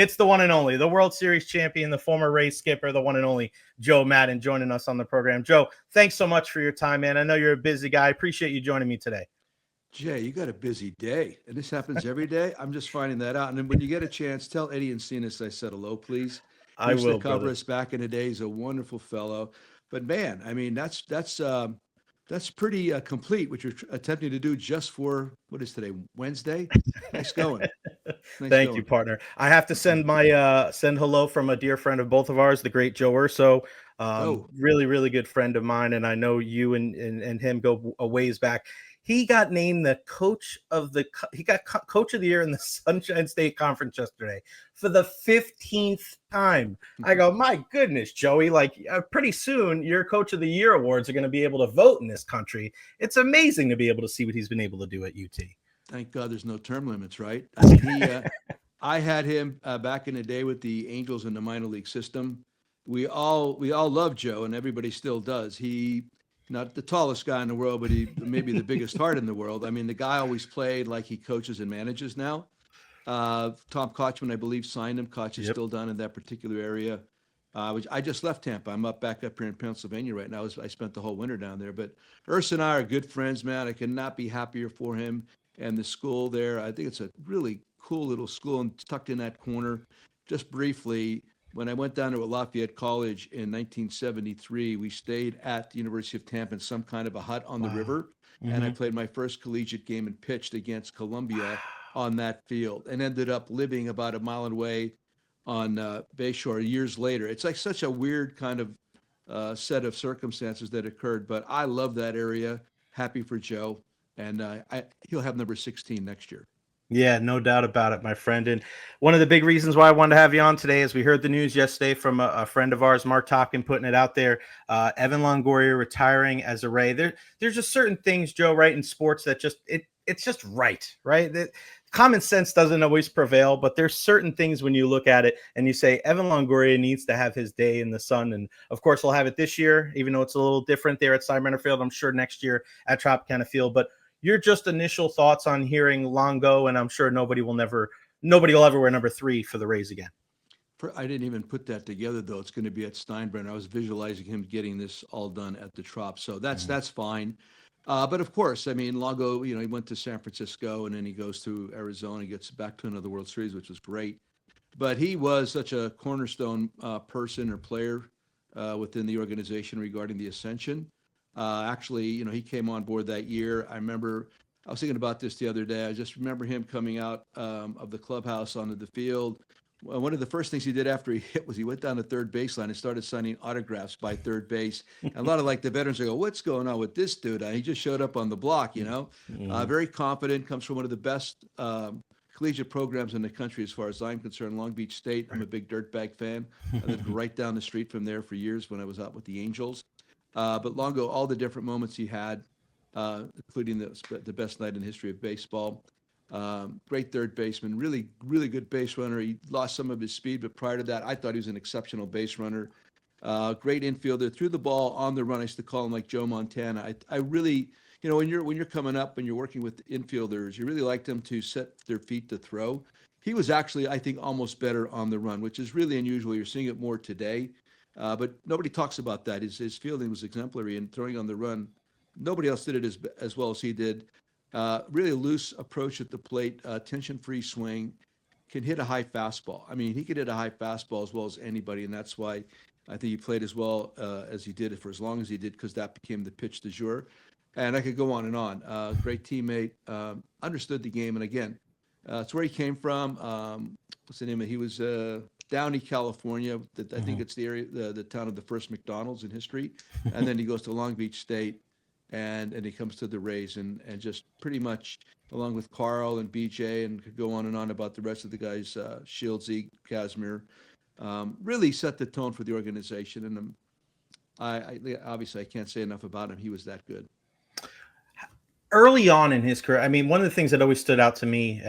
It's the one and only, the World Series champion, the former Rays skipper, the one and only Joe Maddon joining us on the program. Joe, thanks so much for your time, man. I know you're a busy guy. I appreciate you joining me today. Jay, you got a busy day, and this happens every day. I'm just finding that out. And then when you get a chance, tell Eddie and Cenas I said hello, please. He I used to will, cover brother. us back in the day. He's a wonderful fellow. But man, I mean, that's pretty complete. What you're attempting to do just for what is today, Wednesday? Nice going, nice Thank you, going. partner. I have to send my send hello from a dear friend of both of ours, the great Joe Urso. Oh, Really, really good friend of mine, and I know you and him go a ways back. He got named the coach of the year in the Sunshine State Conference yesterday for the 15th time. I go, my goodness, Joey! Like, pretty soon your coach of the year awards are going to be able to vote in this country. It's amazing to be able to see what he's been able to do at UT. thank God there's no term limits, right? I mean, I had him back in the day with the Angels in the minor league system. We all love Joe, and everybody still does. He not the tallest guy in the world, but he maybe the biggest heart in the world. I mean, the guy always played like he coaches and manages now. Tom Kochman, I believe, signed him. Koch is Yep. still down in that particular area. Which I just left Tampa. I'm back up here in Pennsylvania right now. I spent the whole winter down there. But Urs and I are good friends, man. I cannot be happier for him and the school there. I think it's a really cool little school and tucked in that corner. Just briefly, when I went down to Lafayette College in 1973, we stayed at the University of Tampa in some kind of a hut on the Wow. river, and I Mhm. played my first collegiate game and pitched against Columbia on that field, and ended up living about a mile away on Bayshore years later. It's like such a weird kind of set of circumstances that occurred, but I love that area. Happy for Joe, and he'll have number 16 next year. Yeah, no doubt about it, my friend. And one of the big reasons why I wanted to have you on today is we heard the news yesterday from a friend of ours, Mark Topkin, putting it out there. Evan Longoria retiring as a Ray. There's just certain things, Joe, right, in sports that it's just right? That common sense doesn't always prevail, but there's certain things when you look at it and you say Evan Longoria needs to have his day in the sun. And of course, he'll have it this year, even though it's a little different there at Steinbrenner Field. I'm sure next year at Tropicana Field, but your just initial thoughts on hearing Longo, and I'm sure nobody will ever wear number 3 for the Rays again. I didn't even put that together though. It's going to be at Steinbrenner. I was visualizing him getting this all done at the Trop, so that's fine. But of course, I mean, Longo, he went to San Francisco and then he goes to Arizona, gets back to another World Series, which was great. But he was such a cornerstone person or player within the organization regarding the ascension. Actually, he came on board that year. I was thinking about this the other day. I just remember him coming out of the clubhouse onto the field. Well, one of the first things he did after he hit was he went down to third baseline and started signing autographs by third base. And a lot of like the veterans go, "What's going on with this dude? He just showed up on the block." Mhm. Very confident, comes from one of the best collegiate programs in the country as far as I'm concerned, Long Beach State. I'm a big Dirtbag fan. I lived right down the street from there for years when I was out with the Angels. But Longo, all the different moments he had, including the best night in the history of baseball. Great third baseman, really, really good base runner. He lost some of his speed, but prior to that, I thought he was an exceptional base runner. Great infielder, threw the ball on the run. I used to call him like Joe Montana. I really, when you're coming up and you're working with infielders, you really like them to set their feet to throw. He was actually, I think, almost better on the run, which is really unusual. You're seeing it more today, but nobody talks about that. His fielding was exemplary and throwing on the run. Nobody else did it as well as he did. Really loose approach at the plate, tension-free swing, can hit a high fastball. I mean, he could hit a high fastball as well as anybody, and that's why I think he played as well as he did for as long as he did, because that became the pitch du jour. And I could go on and on. Great teammate, understood the game, and again, it's where he came from. What's the name of it? He was Downey, California. I think Mhm. it's the area, the town of the first McDonald's in history. And then he goes to Long Beach State, and he comes to the Rays, and just pretty much along with Carl and BJ, and could go on and on about the rest of the guys, Shieldsy, Casimir, really set the tone for the organization. And obviously I can't say enough about him. He was that good. Early on in his career, I mean, one of the things that always stood out to me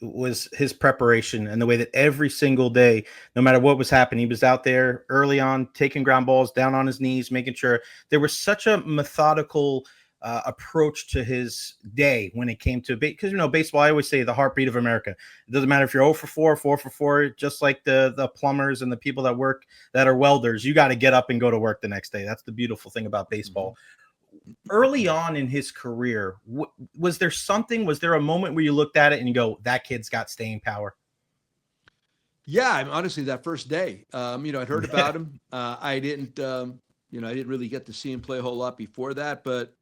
was his preparation and the way that every single day, no matter what was happening, he was out there early on taking ground balls down on his knees, making sure there was such a methodical approach to his day when it came to because baseball. I always say the heartbeat of America. It doesn't matter if you're 0 for 4, 4 for 4. Just like the plumbers and the people that work that are welders, you got to get up and go to work the next day. That's the beautiful thing about baseball. Early on in his career, was there a moment where you looked at it and you go, that kid's got staying power? Yeah, I mean, honestly, that first day, I'd heard about him. I didn't really get to see him play a whole lot before that. But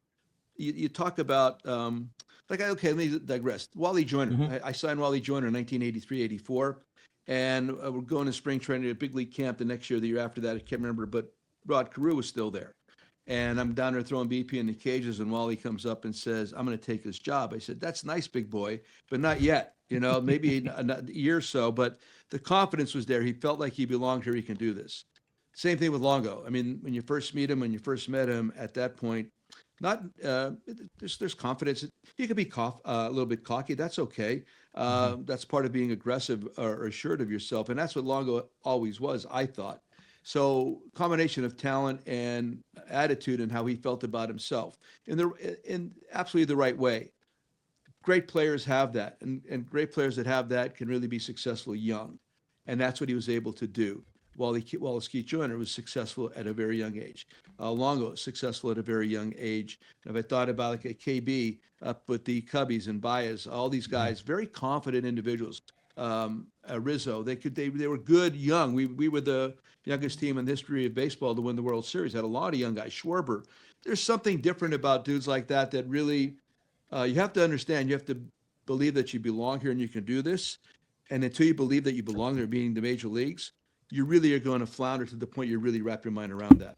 you talk about, okay, let me digress. Wally Joyner. Mm-hmm. I signed Wally Joyner in 1983, 84. And we're going to spring training at a big league camp the next year, the year after that. I can't remember, but Rod Carew was still there. And I'm down there throwing BP in the cages, and Wally comes up and says, I'm going to take his job. I said, that's nice, big boy, but not yet. Maybe a year or so. But the confidence was there. He felt like he belonged here. He can do this. Same thing with Longo. I mean, when you first met him at that point, there's confidence. You could be a little bit cocky. That's okay. That's part of being aggressive or assured of yourself. And that's what Longo always was, I thought. So combination of talent and attitude and how he felt about himself in absolutely the right way. Great players have that, and great players that have that can really be successful young. And that's what he was able to do. Wallace Keith Joyner was successful at a very young age. Longo was successful at a very young age. And if I thought about like a KB up with the Cubbies and Baez, all these guys, very confident individuals. Rizzo, they were good young. We were the youngest team in the history of baseball to win the World Series. Had a lot of young guys. Schwarber. There's something different about dudes like that really you have to understand. You have to believe that you belong here and you can do this. And until you believe that you belong there, being the major leagues, you really are going to flounder to the point you really wrap your mind around that.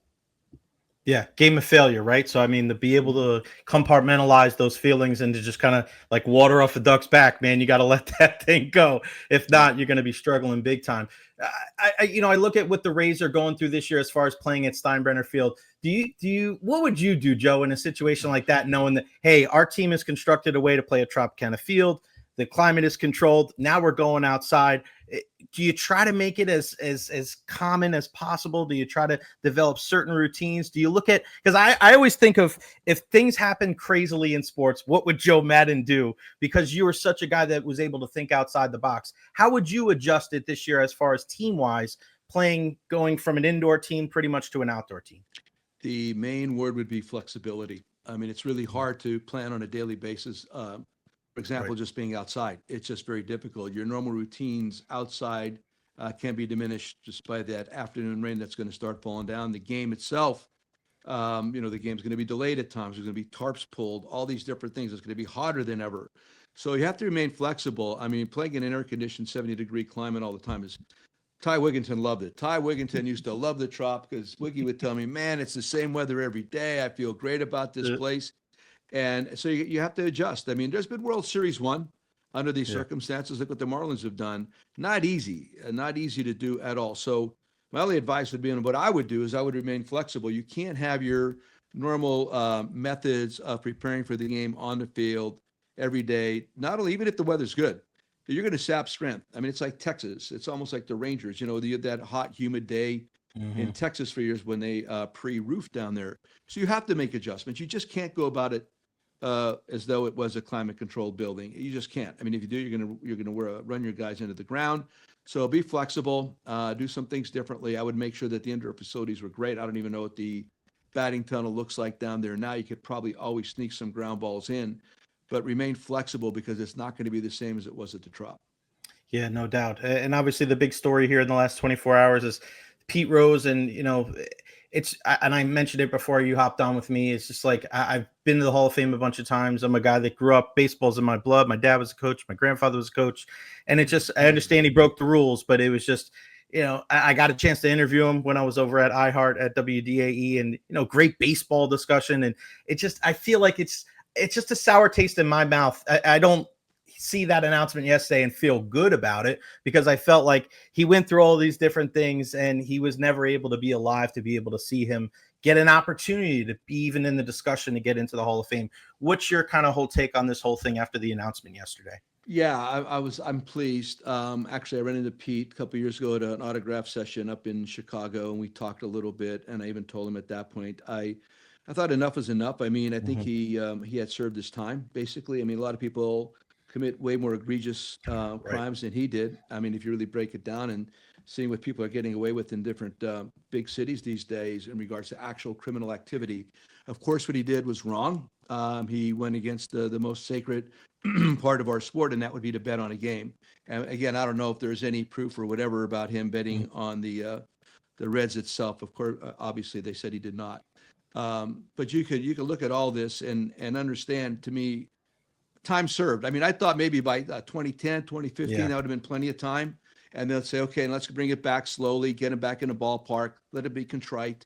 Yeah, game of failure, right? So, I mean, to be able to compartmentalize those feelings and to just kind of like water off a duck's back, man, you got to let that thing go. If not, you're going to be struggling big time. I look at what the Rays are going through this year as far as playing at Steinbrenner Field. What would you do, Joe, in a situation like that, knowing that, hey, our team is constructed a way to play at Tropicana Field, the climate is controlled, now we're going outside. Do you try to make it as common as possible? Do you try to develop certain routines? Do you look at, because I always think of, if things happen crazily in sports, what would Joe Maddon do? Because you were such a guy that was able to think outside the box. How would you adjust it this year as far as team-wise, going from an indoor team pretty much to an outdoor team? The main word would be flexibility. I mean, it's really hard to plan on a daily basis. For example, just being outside, it's just very difficult. Your normal routines outside can be diminished just by that afternoon rain that's going to start falling down. The game itself, the game's going to be delayed at times. There's going to be tarps pulled, all these different things. It's going to be hotter than ever. So you have to remain flexible. I mean, playing in an air-conditioned 70-degree climate all the time is. Ty Wigginton loved it. Ty Wigginton used to love the Trop because Wiggy would tell me, man, it's the same weather every day. I feel great about this place. And so you have to adjust. I mean, there's been World Series won under these circumstances. Look what the Marlins have done. Not easy to do at all. So my only advice would be, and what I would do is I would remain flexible. You can't have your normal methods of preparing for the game on the field every day. Not only, even if the weather's good, you're going to sap strength. I mean, it's like Texas. It's almost like the Rangers. That hot, humid day in Texas for years when they pre-roofed down there. So you have to make adjustments. You just can't go about it as though it was a climate-controlled building. You just can't. I mean, if you do, you're gonna run your guys into the ground. So be flexible. Do some things differently. I would make sure that the indoor facilities were great. I don't even know what the batting tunnel looks like down there now. You could probably always sneak some ground balls in, but remain flexible because it's not going to be the same as it was at the Trop. Yeah, no doubt. And obviously, the big story here in the last 24 hours is Pete Rose, and and I mentioned it before you hopped on with me. It's just like I've been to the Hall of Fame a bunch of times. I'm a guy that grew up, baseball's in my blood. My dad was a coach, my grandfather was a coach, and I understand he broke the rules, but it was just, I got a chance to interview him when I was over at iHeart at WDAE, and great baseball discussion, and I feel like it's just a sour taste in my mouth. I don't see that announcement yesterday and feel good about it, because I felt like he went through all these different things and he was never able to be alive to be able to see him get an opportunity to be even in the discussion to get into the Hall of Fame. What's your kind of whole take on this whole thing after the announcement yesterday? Yeah, I'm pleased. Actually, I ran into Pete a couple of years ago at an autograph session up in Chicago, and we talked a little bit, and I even told him at that point, I I thought enough was enough. I mean, I think Hmm. he had served his time, basically. I mean, a lot of people commit way more egregious Right. crimes than he did. I mean, if you really break it down and seeing what people are getting away with in different big cities these days in regards to actual criminal activity, of course, what he did was wrong. He went against the most sacred part of our sport, and that would be to bet on a game. And again, I don't know if there's any proof or whatever about him betting on the Reds itself. Of course, obviously, they said he did not. But you could look at all this and understand, to me, time served. I mean, I thought maybe by 2010, 2015, Yeah. that would have been plenty of time. And they'll say, okay, let's bring it back slowly, get him back in the ballpark, let it be contrite,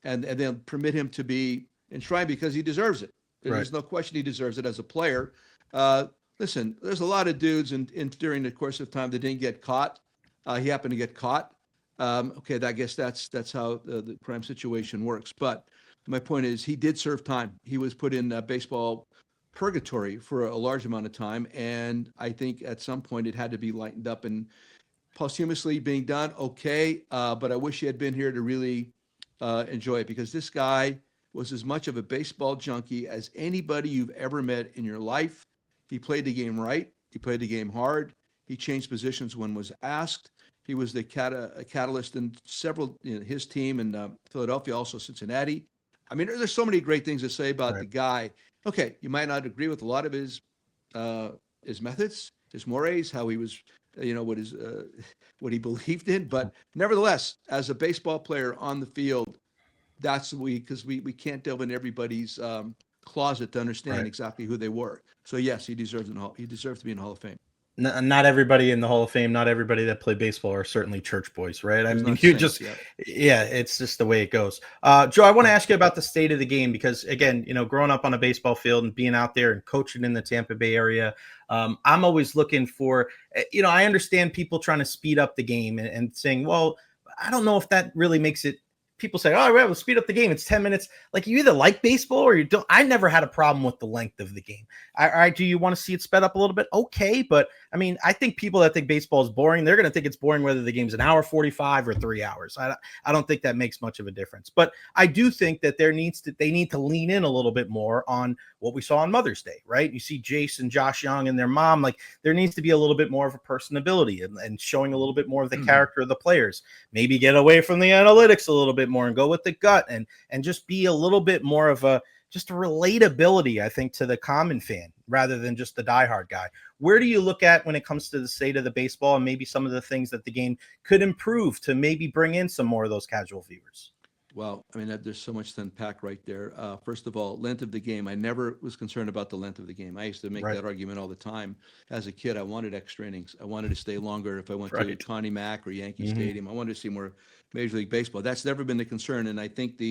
and then permit him to be enshrined because he deserves it. Right. There's no question he deserves it as a player. Uh, Listen, there's a lot of dudes during the course of time that didn't get caught. He happened to get caught. Okay, I guess that's how the crime situation works. But my point is, he did serve time. He was put in baseball purgatory for a large amount of time, and I think at some point it had to be lightened up and posthumously being done. Okay, but I wish he had been here to really enjoy it, because this guy was as much of a baseball junkie as anybody you've ever met in your life. He played the game right. He played the game hard. He changed positions when was asked. He was the catalyst in several, his team in Philadelphia, also Cincinnati. I mean, there's so many great things to say about Right. the guy. Okay, you might not agree with a lot of his methods, his mores, how he was, what he believed in, but nevertheless, as a baseball player on the field, that's because we can't delve in everybody's closet to understand Right. exactly who they were. So yes, he deserves to be in the Hall of Fame. Not everybody in the Hall of Fame, not everybody that played baseball are certainly church boys, right? I There's mean, not you saints just, yet. yeah, it's just the way it goes. Joe, I want to ask you about the state of the game because, again, growing up on a baseball field and being out there and coaching in the Tampa Bay area, I'm always looking for, I understand people trying to speed up the game and saying, well, I don't know if that really makes it. People say, oh, well, speed up the game. It's 10 minutes. Like, you either like baseball or you don't. I never had a problem with the length of the game. Do you want to see it sped up a little bit? Okay. But I mean, I think people that think baseball is boring, they're going to think it's boring whether the game's an hour 45 or 3 hours. I don't think that makes much of a difference. But I do think that they need to lean in a little bit more on what we saw on Mother's Day, right? You see Jace and Josh Young and their mom, like, there needs to be a little bit more of a personability and showing a little bit more of the character of the players. Maybe get away from the analytics a little bit more and go with the gut and just be a little bit more of a relatability, I think, to the common fan rather than just the diehard guy. Where do you look at when it comes to the state of the baseball and maybe some of the things that the game could improve to maybe bring in some more of those casual viewers? Well, I mean, there's so much to unpack right there. First of all, length of the game. I never was concerned about the length of the game. I used to make Right. that argument all the time. As a kid, I wanted extra innings. I wanted to stay longer if I went to Right. Connie Mack or Yankee Mhm. Stadium. I wanted to see more Major League Baseball. That's never been the concern, and I think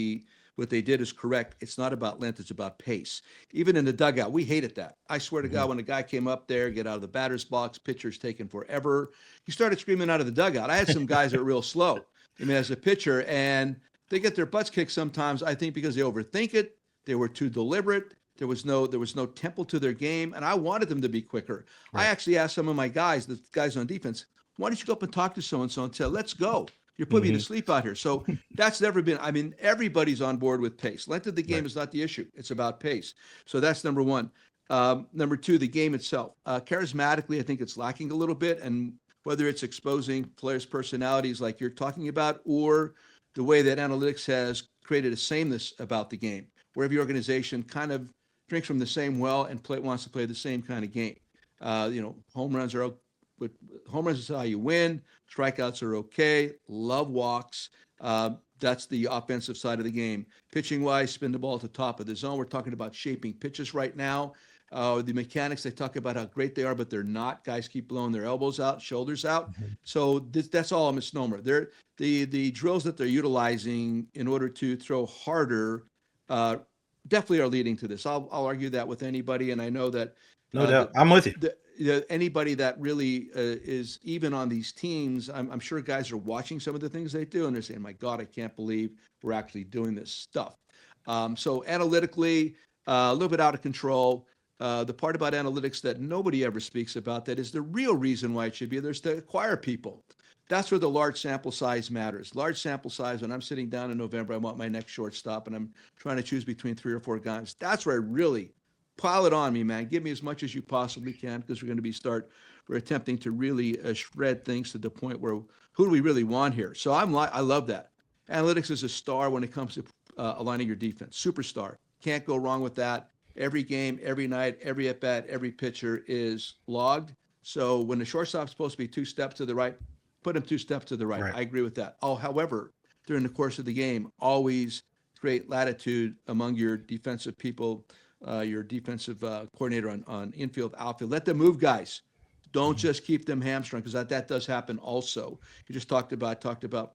what they did is correct. It's not about length; it's about pace. Even in the dugout, we hated that. I swear to Mhm. God, when a guy came up there, get out of the batter's box, pitcher's taking forever. He started screaming out of the dugout. I had some guys that were real slow. I mean, as a pitcher, and they get their butts kicked sometimes, I think, because they overthink it. They were too deliberate. There was no tempo to their game, and I wanted them to be quicker. I Right. actually asked some of my guys, the guys on defense, why don't you go up and talk to so and so and say, let's go. You're putting me to Mhm. sleep out here. So that's never been. I mean, everybody's on board with pace. Length of the game Right. is not the issue. It's about pace. So that's number one. Number two, the game itself. Charismatically, I think it's lacking a little bit, and whether it's exposing players' personalities like you're talking about, or the way that analytics has created a sameness about the game, where every organization kind of drinks from the same well and wants to play the same kind of game. Home runs are, but home runs is how you win. Strikeouts are okay. Love walks. That's the offensive side of the game. Pitching wise, spin the ball at the top of the zone. We're talking about shaping pitches right now. The mechanics, they talk about how great they are, but they're not. Guys keep blowing their elbows out, shoulders out. Mhm. So that's all a misnomer. The drills that they're utilizing in order to throw harder definitely are leading to this. I'll argue that with anybody, and I know that No doubt. the, I'm with you. anybody that really is even on these teams, I'm sure guys are watching some of the things they do, and they're saying, "My God, I can't believe we're actually doing this stuff." So analytically, a little bit out of control. The part about analytics that nobody ever speaks about, that is the real reason why it should be there, is to acquire people. That's where the large sample size matters. Large sample size, when I'm sitting down in November, I want my next shortstop, and I'm trying to choose between 3 or 4 guys. That's where I really pile it on me, man. Give me as much as you possibly can, because we're attempting to really shred things to the point where who do we really want here? So I love that. Analytics is a star when it comes to aligning your defense. Superstar. Can't go wrong with that. Every game, every night, every at bat, every pitcher is logged. So when the shortstop's supposed to be 2 steps to the right, put him 2 steps to the right. Right. I agree with that. Oh, however, during the course of the game, always create latitude among your defensive people, your defensive coordinator on infield, outfield. Let them move, guys. Don't just keep them hamstrung, because that does happen also. You just talked about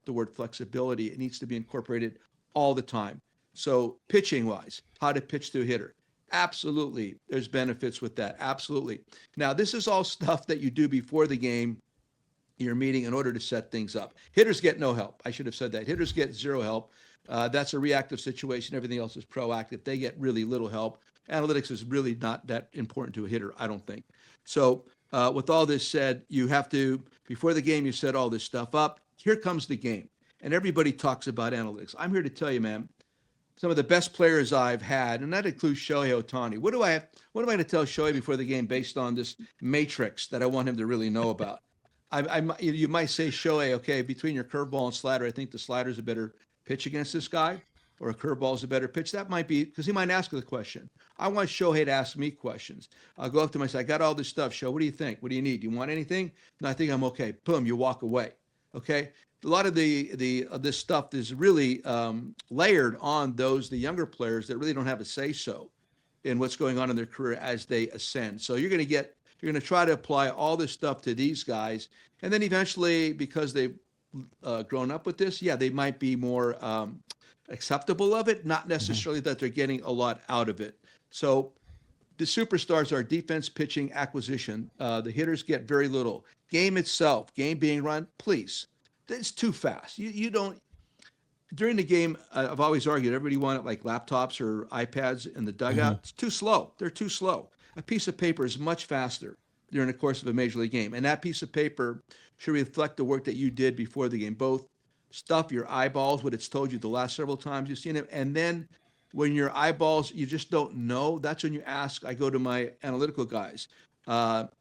the word flexibility. It needs to be incorporated all the time. So pitching wise, how to pitch to a hitter. Absolutely. There's benefits with that. Absolutely. Now, this is all stuff that you do before the game, your meeting, in order to set things up. Hitters get no help. I should have said that. Hitters get zero help. That's a reactive situation. Everything else is proactive. They get really little help. Analytics is really not that important to a hitter, I don't think. So with all this said, you have to, before the game, you set all this stuff up. Here comes the game. And everybody talks about analytics. I'm here to tell you, man, some of the best players I've had, and that includes Shohei Ohtani. What am I going to tell Shohei before the game based on this matrix that I want him to really know about? You might say, Shohei, okay, between your curveball and slider, I think the slider's a better pitch against this guy, or a curveball is a better pitch. That might be, because he might ask the question. I want Shohei to ask me questions. I'll go up to him and say, I got all this stuff, Shohei. What do you think? What do you need? Do you want anything? No, I think I'm okay. Boom, you walk away. Okay? A lot of this stuff is really layered on the younger players that really don't have a say-so in what's going on in their career as they ascend. So you're going to try to apply all this stuff to these guys, and then eventually, because they've grown up with this, they might be more acceptable of it, not necessarily that they're getting a lot out of it. So the superstars are defense, pitching, acquisition. The hitters get very little. Game itself, game being run, please. It's too fast. You don't, during the game, I've always argued, everybody wanted like laptops or iPads in the dugout. It's too slow. They're too slow. A piece of paper is much faster during the course of a major league game. And that piece of paper should reflect the work that you did before the game, both stuff your eyeballs, what it's told you the last several times you've seen it, and then when your eyeballs, you just don't know, that's when you ask. I go to my analytical guys,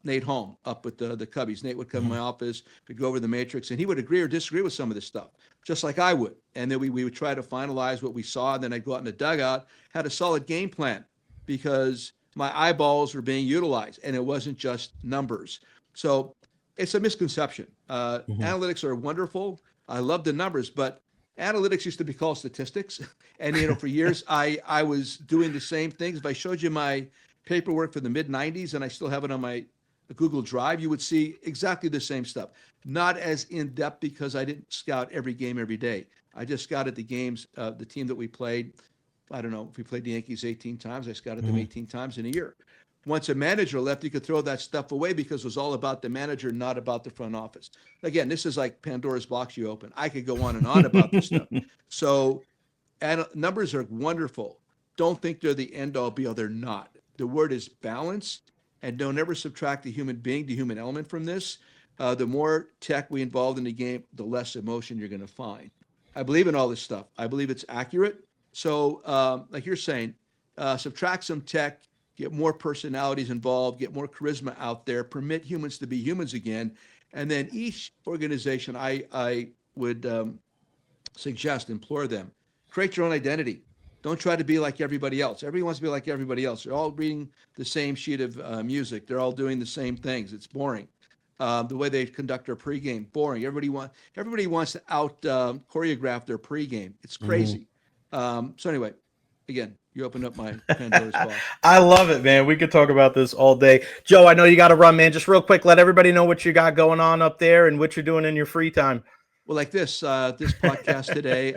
Nate Holm up with the Cubbies. Nate would come in my office, we'd go over the matrix, and he would agree or disagree with some of this stuff, just like I would. And then we would try to finalize what we saw, and then I'd go out in the dugout, had a solid game plan, because my eyeballs were being utilized, and it wasn't just numbers. So it's a misconception. Analytics are wonderful. I love the numbers, but analytics used to be called statistics. And, for years, I was doing the same things. If I showed you my paperwork for the mid-'90s, and I still have it on my Google Drive, you would see exactly the same stuff. Not as in-depth, because I didn't scout every game every day. I just scouted the games, the team that we played. I don't know, if we played the Yankees 18 times, I scouted them 18 times in a year. Once a manager left, you could throw that stuff away, because it was all about the manager, not about the front office. Again, this is like Pandora's box you open. I could go on and on about this stuff. So, and numbers are wonderful. Don't think they're the end all be all. They're not. The word is balance, and don't ever subtract the human being, the human element from this. The more tech we involve in the game, the less emotion you're going to find. I believe in all this stuff. I believe it's accurate. So, like you're saying, subtract some tech, get more personalities involved, get more charisma out there, permit humans to be humans again. And then each organization, I would suggest, implore them, create your own identity. Don't try to be like everybody else. Everybody wants to be like everybody else. They're all reading the same sheet of music. They're all doing the same things. It's boring. The way they conduct their pregame, boring. Everybody wants to out choreograph their pregame. It's crazy. So anyway, again, you opened up my Pandora's box. I love it, man. We could talk about this all day. Joe, I know you got to run, man. Just real quick, let everybody know what you got going on up there and what you're doing in your free time. Well, like this podcast today,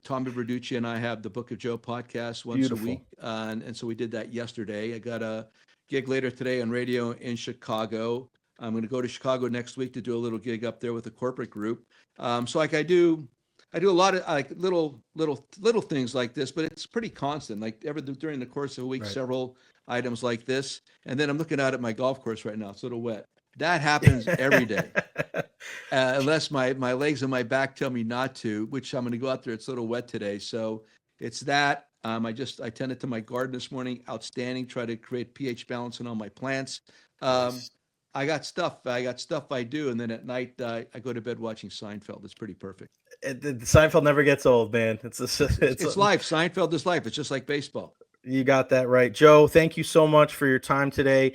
Tommy Verducci and I have the Book of Joe podcast once a week. And so we did that yesterday. I got a gig later today on radio in Chicago. I'm going to go to Chicago next week to do a little gig up there with a corporate group. So like I do a lot of like little things like this, but it's pretty constant. Like during the course of a week, several items like this. And then I'm looking out at my golf course right now. It's a little wet. That happens every day. Unless my legs and my back tell me not to, which I'm going to go out there. It's a little wet today. So it's that. I tended to my garden this morning. Outstanding. Try to create pH balance in all my plants. Nice. I got stuff. I do. And then at night, I go to bed watching Seinfeld. It's pretty perfect. Seinfeld never gets old, man. It's life. Seinfeld is life. It's just like baseball. You got that right. Joe, thank you so much for your time today.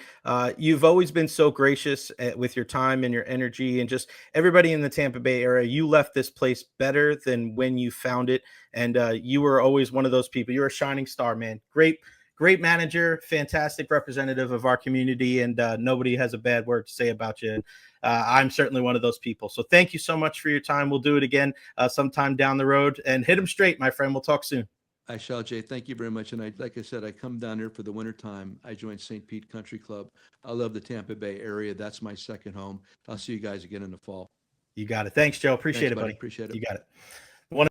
You've always been so gracious with your time and your energy, and just everybody in the Tampa Bay area. You left this place better than when you found it. And you were always one of those people. You're a shining star, man. Great manager, fantastic representative of our community, and nobody has a bad word to say about you. And, I'm certainly one of those people. So thank you so much for your time. We'll do it again sometime down the road, and hit them straight, my friend. We'll talk soon. I shall, Jay. Thank you very much. And like I said, I come down here for the winter time. I joined St. Pete Country Club. I love the Tampa Bay area. That's my second home. I'll see you guys again in the fall. You got it. Thanks, Joe. Appreciate Thanks, it, buddy. Appreciate it. You got it.